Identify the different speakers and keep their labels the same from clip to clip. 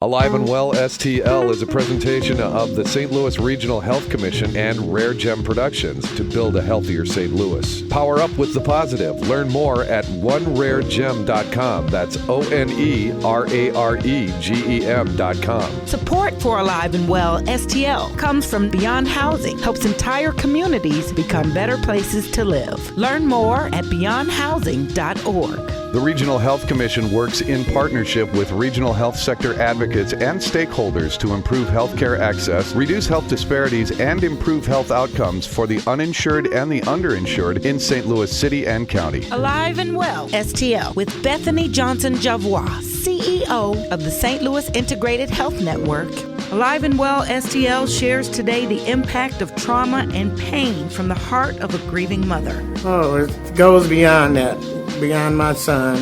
Speaker 1: Alive and Well STL is a presentation of the St. Louis Regional Health Commission and Rare Gem Productions to build a healthier St. Louis. Power up with the positive. Learn more at oneraregem.com. That's ONERAREGEM.com.
Speaker 2: Support for Alive and Well STL comes from Beyond Housing, helps entire communities become better places to live. Learn more at beyondhousing.org.
Speaker 1: The Regional Health Commission works in partnership with regional health sector advocates and stakeholders to improve healthcare access, reduce health disparities, and improve health outcomes for the uninsured and the underinsured in St. Louis City and County.
Speaker 2: Alive and Well STL with Bethany Johnson-Javois, CEO of the St. Louis Integrated Health Network. Alive and Well STL shares today the impact of trauma and pain from the heart of a grieving mother.
Speaker 3: Oh, it goes beyond that, beyond my son,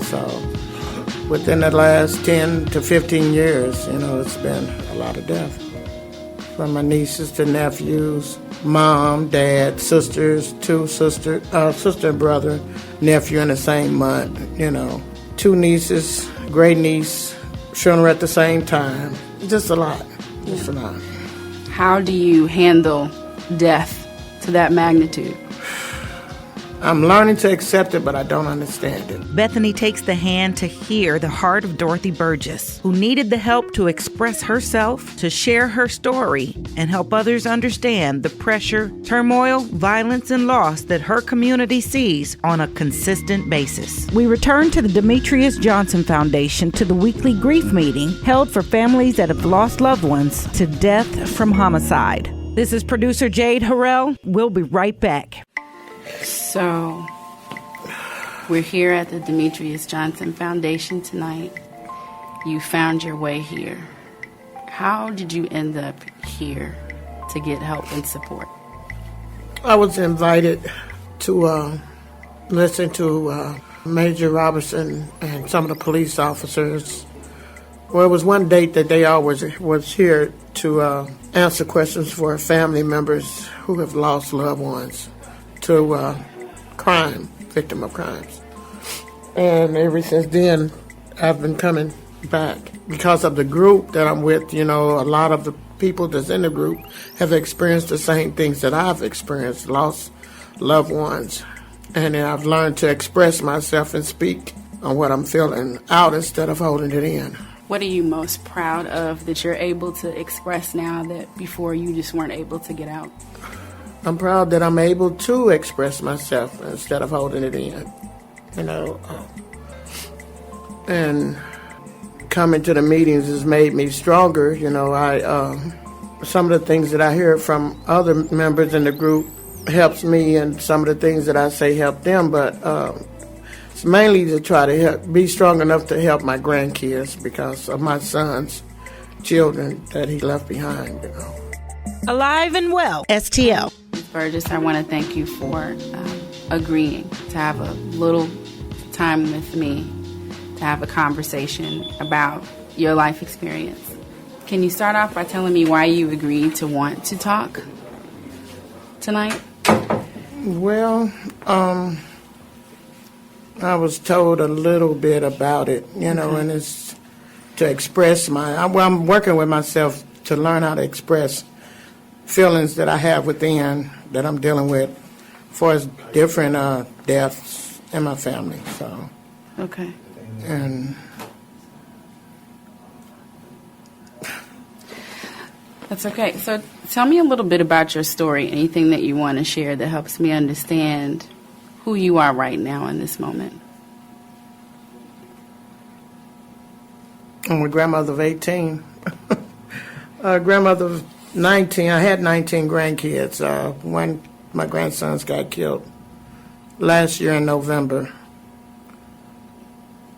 Speaker 3: so within the last 10 to 15 years, it's been a lot of death. From my nieces to nephews, mom, dad, sisters, sister and brother, nephew in the same month, 2 nieces, great niece, funeral at the same time. Just a lot.
Speaker 4: How do you handle death to that magnitude?
Speaker 3: I'm learning to accept it, but I don't understand it.
Speaker 2: Bethany takes the hand to hear the heart of Dorothy Burgess, who needed the help to express herself, to share her story, and help others understand the pressure, turmoil, violence, and loss that her community sees on a consistent basis. We return to the Demetrious Johnson Foundation to the weekly grief meeting held for families that have lost loved ones to death from homicide. This is producer Jade Harrell. We'll be right back.
Speaker 4: So, we're here at the Demetrious Johnson Foundation tonight. You found your way here. How did you end up here to get help and support?
Speaker 3: I was invited to listen to Major Robertson and some of the police officers. Well, it was one date that they always was here to answer questions for family members who have lost loved ones to victim of crimes. And ever since then, I've been coming back. Because of the group that I'm with, a lot of the people that's in the group have experienced the same things that I've experienced, lost loved ones. And I've learned to express myself and speak on what I'm feeling out instead of holding it in.
Speaker 4: What are you most proud of that you're able to express now that before you just weren't able to get out?
Speaker 3: I'm proud that I'm able to express myself instead of holding it in, and coming to the meetings has made me stronger. Some of the things that I hear from other members in the group helps me, and some of the things that I say help them, but it's mainly to try to be strong enough to help my grandkids because of my son's children that he left behind,
Speaker 2: Alive and Well STL.
Speaker 4: Burgess, I want to thank you for agreeing to have a little time with me to have a conversation about your life experience. Can you start off by telling me why you agreed to want to talk tonight?
Speaker 3: Well, I was told a little bit about it, and it's to express I'm working with myself to learn how to express feelings that I have within that I'm dealing with for different deaths in my family. So
Speaker 4: okay.
Speaker 3: And
Speaker 4: that's okay. So tell me a little bit about your story, anything that you want to share that helps me understand who you are right now in this moment.
Speaker 3: I'm a grandmother of 18. A grandmother of 19. I had 19 grandkids. One, my grandsons got killed last year in November,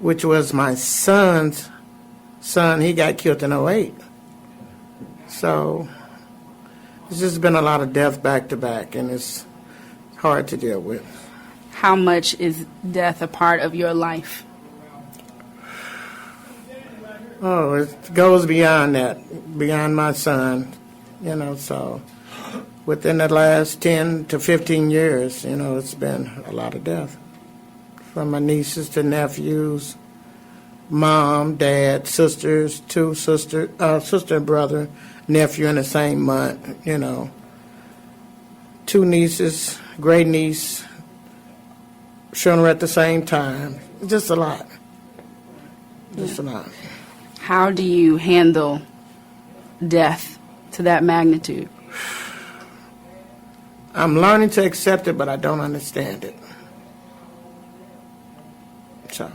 Speaker 3: which was my son's son. He got killed in '08. So it's just been a lot of death back to back, and it's hard to deal with.
Speaker 4: How much is death a part of your life?
Speaker 3: Oh, it goes beyond that, beyond my son. So within the last 10 to 15 years, it's been a lot of death. From my nieces to nephews, mom, dad, sisters, sister and brother, nephew in the same month, 2 nieces, great niece, funeral at the same time. Just a lot. Just a lot.
Speaker 4: How do you handle death to that magnitude?
Speaker 3: I'm learning to accept it, but I don't understand it. So.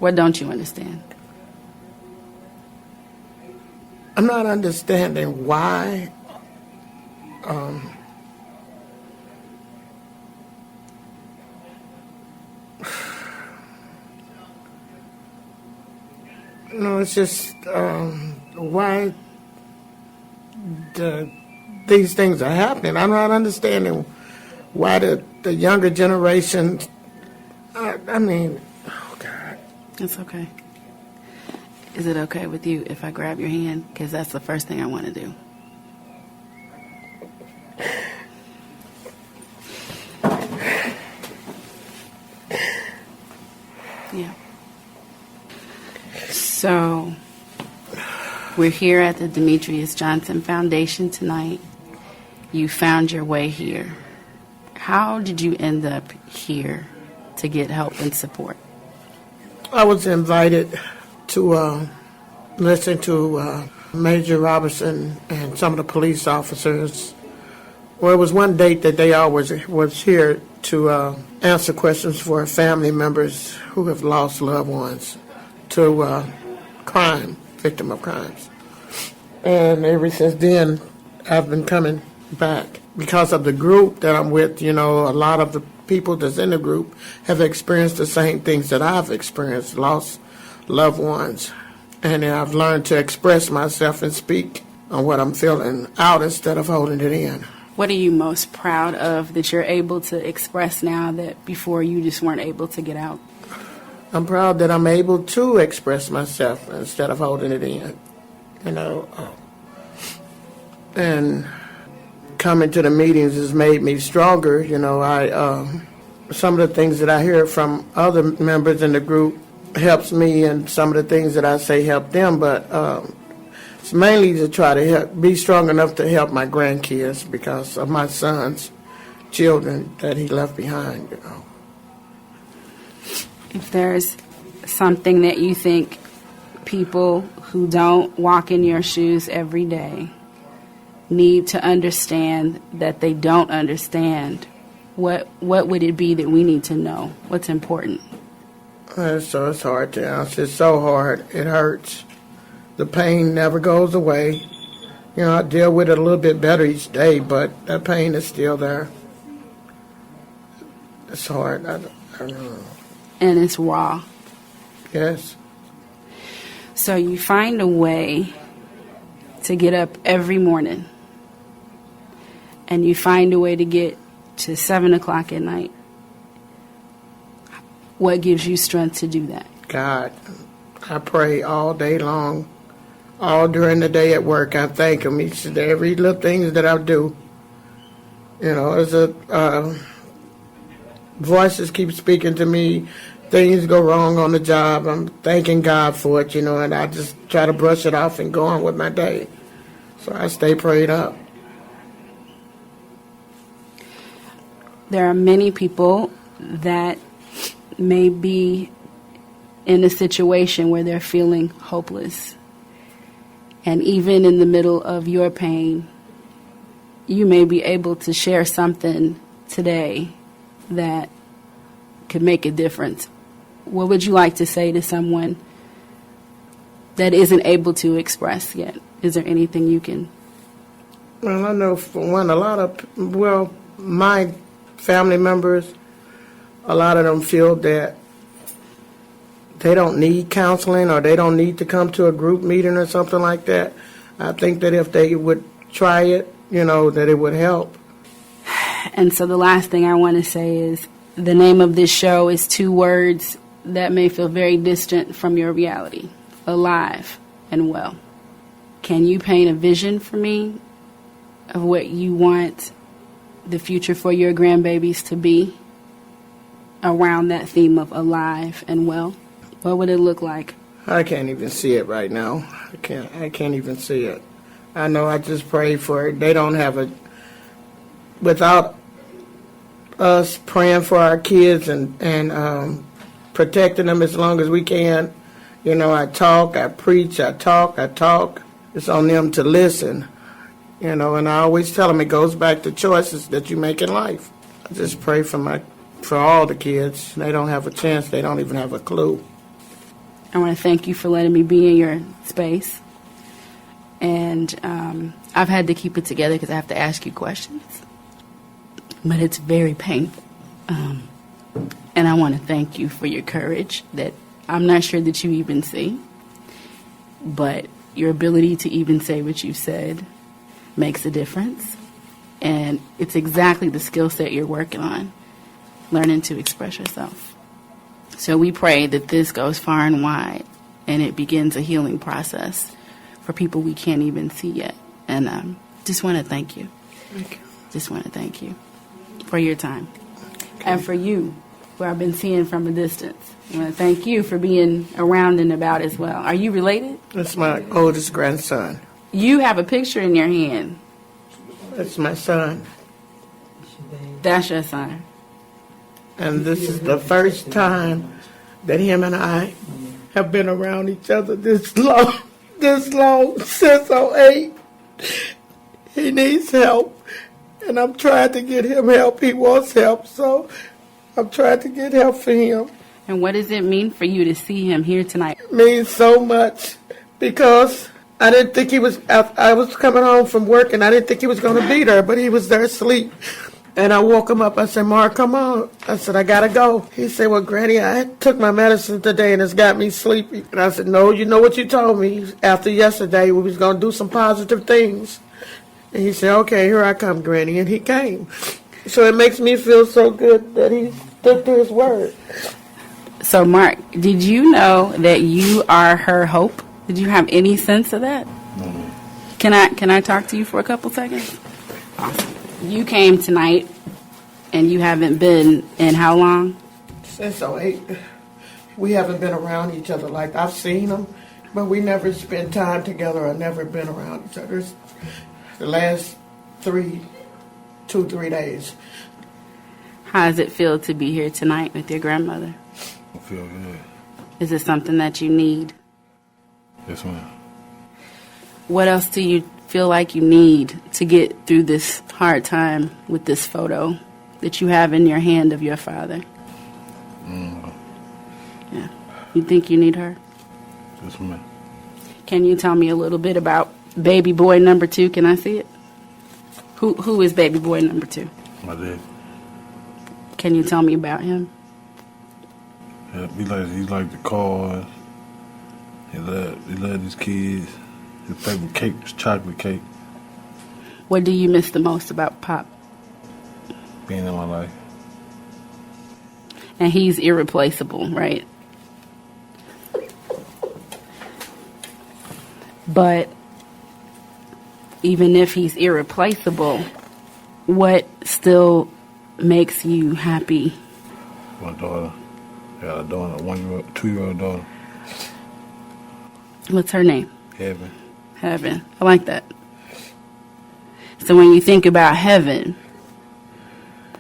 Speaker 4: What don't you understand?
Speaker 3: I'm not understanding why it's just why these things are happening. I'm not understanding why the younger generation, oh God.
Speaker 4: It's okay. Is it okay with you if I grab your hand? Because that's the first thing I want to do. Yeah. So, we're here at the Demetrious Johnson Foundation tonight. You found your way here. How did you end up here to get help and support?
Speaker 3: I was invited to listen to Major Robertson and some of the police officers. Well, it was one date that they always was here to answer questions for family members who have lost loved ones to victim of crimes. And ever since then, I've been coming back. Because of the group that I'm with, a lot of the people that's in the group have experienced the same things that I've experienced, lost loved ones. And I've learned to express myself and speak on what I'm feeling out instead of holding it in.
Speaker 4: What are you most proud of that you're able to express now that before you just weren't able to get out?
Speaker 3: I'm proud that I'm able to express myself instead of holding it in, and coming to the meetings has made me stronger. Some of the things that I hear from other members in the group helps me, and some of the things that I say help them, but it's mainly to try to be strong enough to help my grandkids because of my son's children that he left behind,
Speaker 4: If there's something that you think people who don't walk in your shoes every day need to understand that they don't understand, what would it be that we need to know? What's important?
Speaker 3: So it's hard to answer. It's so hard. It hurts. The pain never goes away. I deal with it a little bit better each day, but that pain is still there. It's hard. I don't know.
Speaker 4: And it's raw.
Speaker 3: Yes.
Speaker 4: So you find a way to get up every morning, and you find a way to get to 7 o'clock at night. What gives you strength to do that? God.
Speaker 3: I pray all day long, all during the day at work. I thank Him each and every little thing that I do. As voices keep speaking to me. Things go wrong on the job. I'm thanking God for it, and I just try to brush it off and go on with my day. So I stay prayed up.
Speaker 4: There are many people that may be in a situation where they're feeling hopeless. And even in the middle of your pain, you may be able to share something today that could make a difference. What would you like to say to someone that isn't able to express yet? Is there anything you can?
Speaker 3: Well, I know for one, my family members, a lot of them feel that they don't need counseling or they don't need to come to a group meeting or something like that. I think that if they would try it, that it would help.
Speaker 4: And so the last thing I want to say is the name of this show is 2 words that may feel very distant from your reality: alive and well. Can you paint a vision for me of what you want the future for your grandbabies to be around that theme of alive and well? What would it look like?
Speaker 3: I can't even see it right now. I can't even see it. I know I just pray for it. They don't have a, without us praying for our kids and protecting them as long as we can. You know, I talk, I preach, I talk. It's on them to listen. You know, and I always tell them it goes back to choices that you make in life. I just pray for all the kids. They don't have a chance. They don't even have a clue.
Speaker 4: I want to thank you for letting me be in your space. And I've had to keep it together because I have to ask you questions. But it's very painful. And I want to thank you for your courage that I'm not sure that you even see. But your ability to even say what you said makes a difference. And it's exactly the skill set you're working on, learning to express yourself. So we pray that this goes far and wide and it begins a healing process for people we can't even see yet. And just want to thank you.
Speaker 3: Thank you.
Speaker 4: Just want to thank you for your time. Okay. And for you, who I've been seeing from a distance. I want to thank you for being around and about as well. Are you related?
Speaker 3: That's my oldest grandson.
Speaker 4: You have a picture in your hand.
Speaker 3: That's my son.
Speaker 4: That's your son.
Speaker 3: And this is the first time that him and I have been around each other this long since '08. He needs help, and I'm trying to get him help. He wants help, so I'm trying to get help for him.
Speaker 4: And what does it mean for you to see him here tonight?
Speaker 3: It means so much because I didn't think he was, I was coming home from work and I didn't think he was going to be there, but he was there asleep. And I woke him up. I said, Mark, come on. I said, I got to go. He said, well, Granny, I took my medicine today and it's got me sleepy. And I said, no, you know what you told me. After yesterday, we was going to do some positive things. And he said, okay, here I come, Granny. And he came. So it makes me feel so good that he stuck to his word.
Speaker 4: So, Mark, did you know that you are her hope? Did you have any sense of that? Mm-hmm. Can I talk to you for a couple seconds? Awesome. You came tonight, and you haven't been in how long?
Speaker 3: Since '08. We haven't been around each other. Like, I've seen him, but we never spent time together or never been around each other. The last 3 days.
Speaker 4: How does it feel to be here tonight with your grandmother?
Speaker 5: I feel good.
Speaker 4: Is it something that you need?
Speaker 5: Yes, ma'am.
Speaker 4: What else do you feel like you need to get through this hard time with this photo that you have in your hand of your father? Yeah. You think you need her?
Speaker 5: Yes, ma'am.
Speaker 4: Can you tell me a little bit about baby boy number 2? Can I see it? Who is baby boy number 2?
Speaker 5: My dad.
Speaker 4: Can you tell me about him?
Speaker 5: Yeah, he liked the cars. He loved his kids. His favorite cake was chocolate cake.
Speaker 4: What do you miss the most about Pop?
Speaker 5: Being in my life.
Speaker 4: And he's irreplaceable, right? But even if he's irreplaceable, what still makes you happy?
Speaker 5: My daughter. I got a daughter, a 2-year-old daughter.
Speaker 4: What's her name?
Speaker 5: Heaven.
Speaker 4: Heaven. I like that. So when you think about heaven,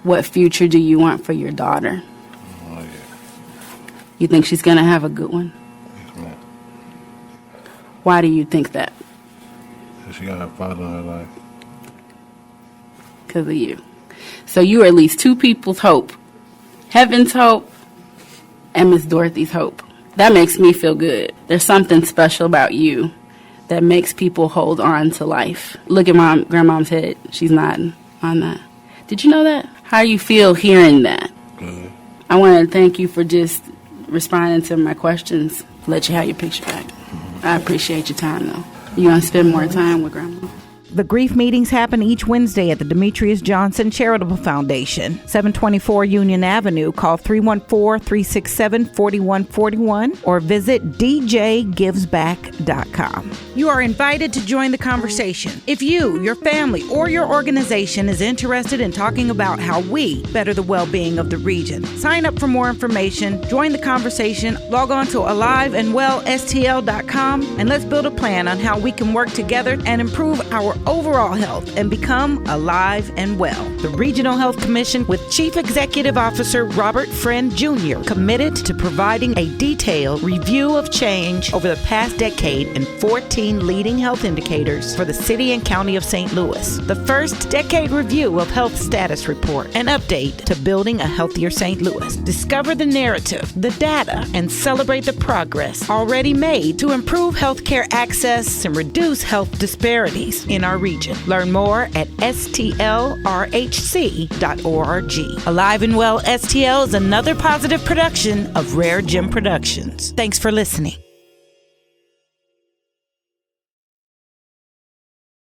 Speaker 4: what future do you want for your daughter?
Speaker 5: Oh, yeah.
Speaker 4: You think she's going to have a good one?
Speaker 5: Yes, ma'am.
Speaker 4: Why do you think that?
Speaker 5: She got her father in her life.
Speaker 4: Because of you. So you are at least 2 people's hope. Heaven's hope and Miss Dorothy's hope. That makes me feel good. There's something special about you that makes people hold on to life. Look at grandmom's head. She's nodding on that. Did you know that? How do you feel hearing that?
Speaker 5: Good.
Speaker 4: I want to thank you for just responding to my questions. Let you have your picture back. I appreciate your time, though. You going to spend more time with grandma?
Speaker 2: The grief meetings happen each Wednesday at the Demetrious Johnson Charitable Foundation, 724 Union Avenue. Call 314-367-4141 or visit djgivesback.com. You are invited to join the conversation. If you, your family, or your organization is interested in talking about how we better the well-being of the region, sign up for more information, join the conversation, log on to aliveandwellstl.com, and let's build a plan on how we can work together and improve our overall health and become alive and well. The Regional Health Commission with Chief Executive Officer Robert Friend Jr. committed to providing a detailed review of change over the past decade in 14 leading health indicators for the city and county of St. Louis. The first decade review of health status report, an update to building a healthier St. Louis. Discover the narrative, the data, and celebrate the progress already made to improve healthcare access and reduce health disparities in our region. Learn more at stlrhc.org. Alive and Well STL is another positive production of Rare Gem Productions. Thanks for listening.